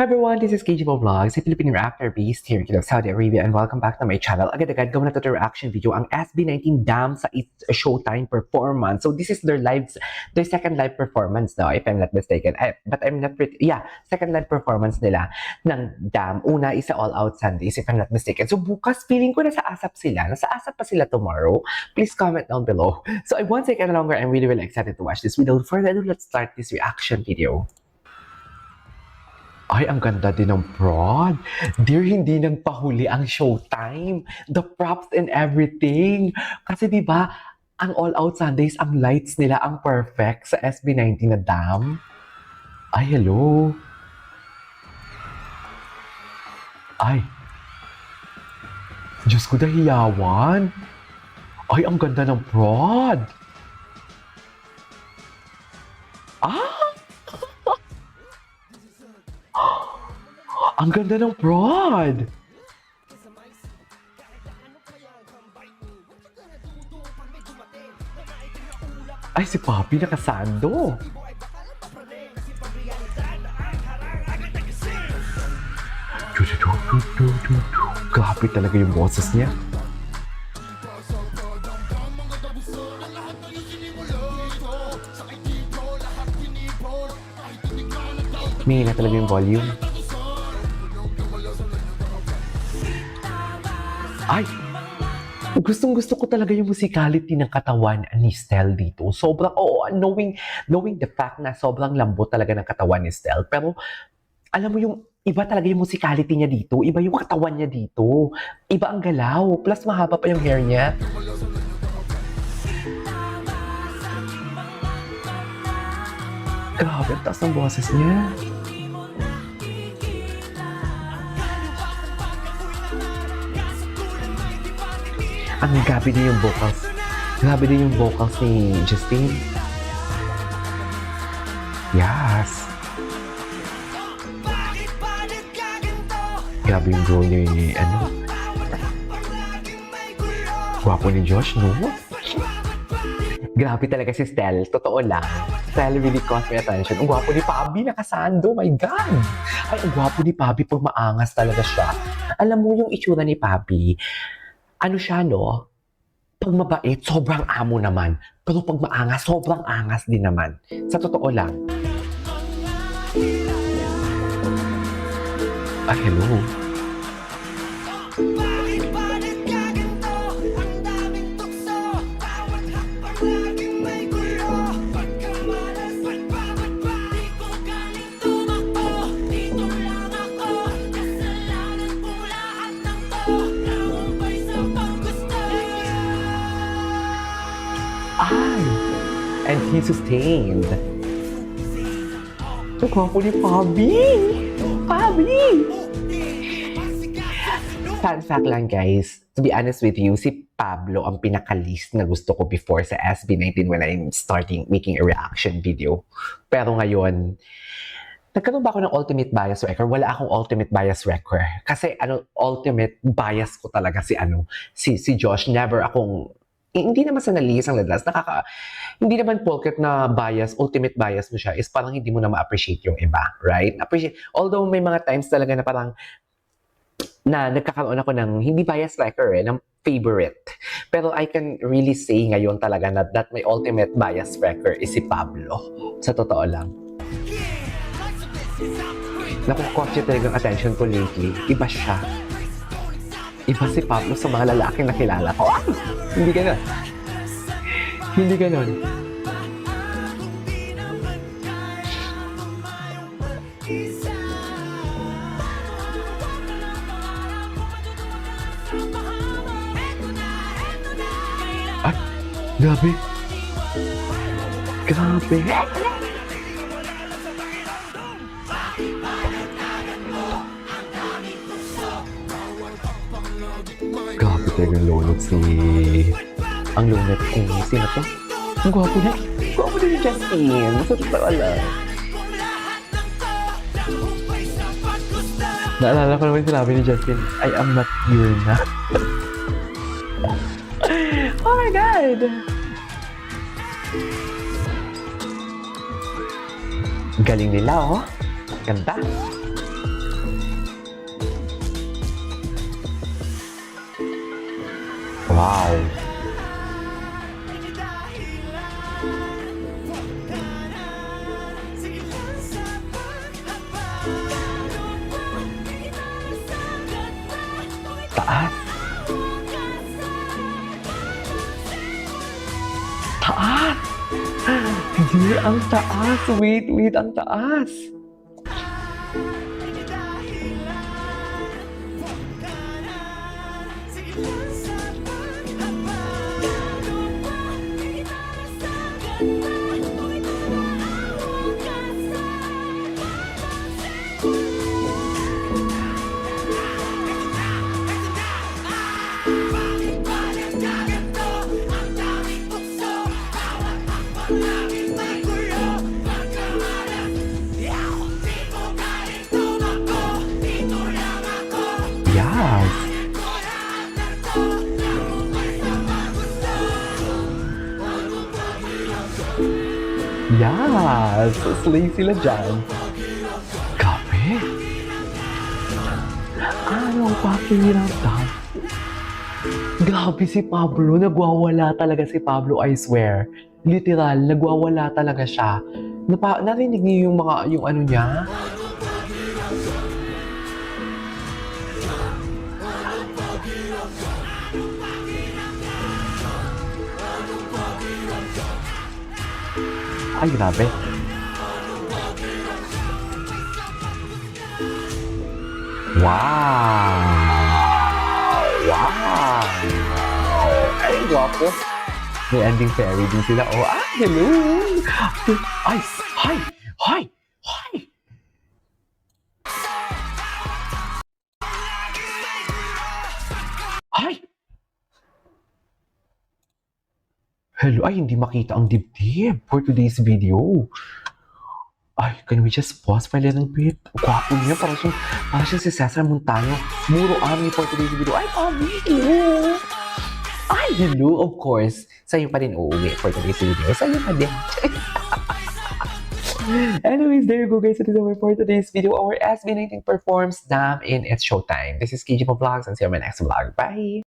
Hi everyone, this is KGMO Vlogs, a Filipino reactor based here in Saudi Arabia, and welcome back to my channel. Agad-agad gawin na to the reaction video ang SB19 Dam sa It's Showtime performance. So this is their second live performance now, if I'm not mistaken. But I'm not pretty, second live performance nila ng Dam. Una is sa All Out Sundays, if I'm not mistaken. So bukas, feeling ko nasa ASAP sila. Nasa ASAP pa sila tomorrow. Please comment down below. So I won't take any longer. I'm really excited to watch this video. Further ado, let's start this reaction video. Ay, ang ganda din ng prod. Dear, hindi nagpahuli ang Showtime. The props and everything. Kasi di ba ang All Out Sundays, ang lights nila ang perfect sa SB19 na Dam. Ay, hello. Ay. Diyos ko, dahiyawan. Ay, ang ganda ng prod. Ang ganda ng prod! Ay, si Papi nakasando! Grabe talaga yung boses niya. May na talaga yung volume. Ay! Gustong-gusto ko talaga yung musicality ng katawan ni Stel dito. Sobrang, knowing the fact na sobrang lambot talaga ng katawan ni Stel. Pero, alam mo yung, iba talaga yung musicality niya dito. Iba yung katawan niya dito. Iba ang galaw. Plus, mahaba pa yung hair niya. Grabe, ang taas ng boses niya. Ang grabe din yung vocals. Grabe din yung vocals ni Justine. Yes. Grabe yung draw ni, Gwapo ni Josh, no? Grabe talaga si Stel. Totoo lang. Stel really caught my attention. Ang gwapo ni Pabi, nakasando. My God! Ay, ang gwapo ni Pabi pag maangas talaga siya. Alam mo yung itsura ni Pabi, ano siya, no? Pag mabait, sobrang amo naman. Pero pag maangas, sobrang angas din naman. Sa totoo lang. Ah, hello. Ay! And he sustained. Ang gwapo ni Pabi! Pabi! Fun fact lang guys, to be honest with you, si Pablo ang pinaka-least na gusto ko before sa SB19 when I'm starting making a reaction video. Pero ngayon, nagkaroon ba ako ng ultimate bias wrecker? Wala akong ultimate bias wrecker. Kasi ultimate bias ko talaga si Josh. Never akong hindi naman sa nalilisang ladlas, hindi naman porket na bias, ultimate bias mo siya, is parang hindi mo na ma-appreciate yung iba, right? Although may mga times talaga na parang, na nagkakaroon ako ng, hindi bias wrecker ng favorite. Pero I can really say ngayon talaga na that my ultimate bias wrecker is si Pablo. Sa totoo lang. Nakukotse talagang attention ko lately. Iba siya. Iba si Pablo sa mga lalaking nakilala ko. Ay! Hindi ganon. Hindi ganon. Ay! Grabe! Grabe! Grabe talagang lonot ang lonot sino to? Ang gwapo na. Gwapo na ni Justine. Sa totoo lang. Naalala ko naman sinabi ni Justine, I am not here na. Oh my God! Galing nila, oh. Ganda. Wow. Taas. Taas! Hindi, ang taas. Wait, ang taas. Yes. Yes. Slay sila dyan. Grabe. Anong pakiramdam? Grabe si Pablo. Nagwawala talaga si Pablo, I swear. Literal, nagwawala talaga siya. Narinig niyo yung ano niya? Ay, grabe. Wow! Wow! Ay, guwapo. May ending fairy din sila. Oh, hello! Ay, hi! Hi! Hi! Hi! Hello, ay hindi makita ang dibdib for today's video. Ay, can we just pause for a little bit? Gwapo niya, parang siyang si Cesar Montano. Muro Ami for today's video. Ay, Ami, hello! Ay, hello, of course. Sa'yo pa rin uuwi for today's video. Sa'yo pa din. Anyways, there you go guys. It is over for today's video. Our SB19 performs Damn in It's Showtime. This is KG Vlogs and see you on my next vlog. Bye!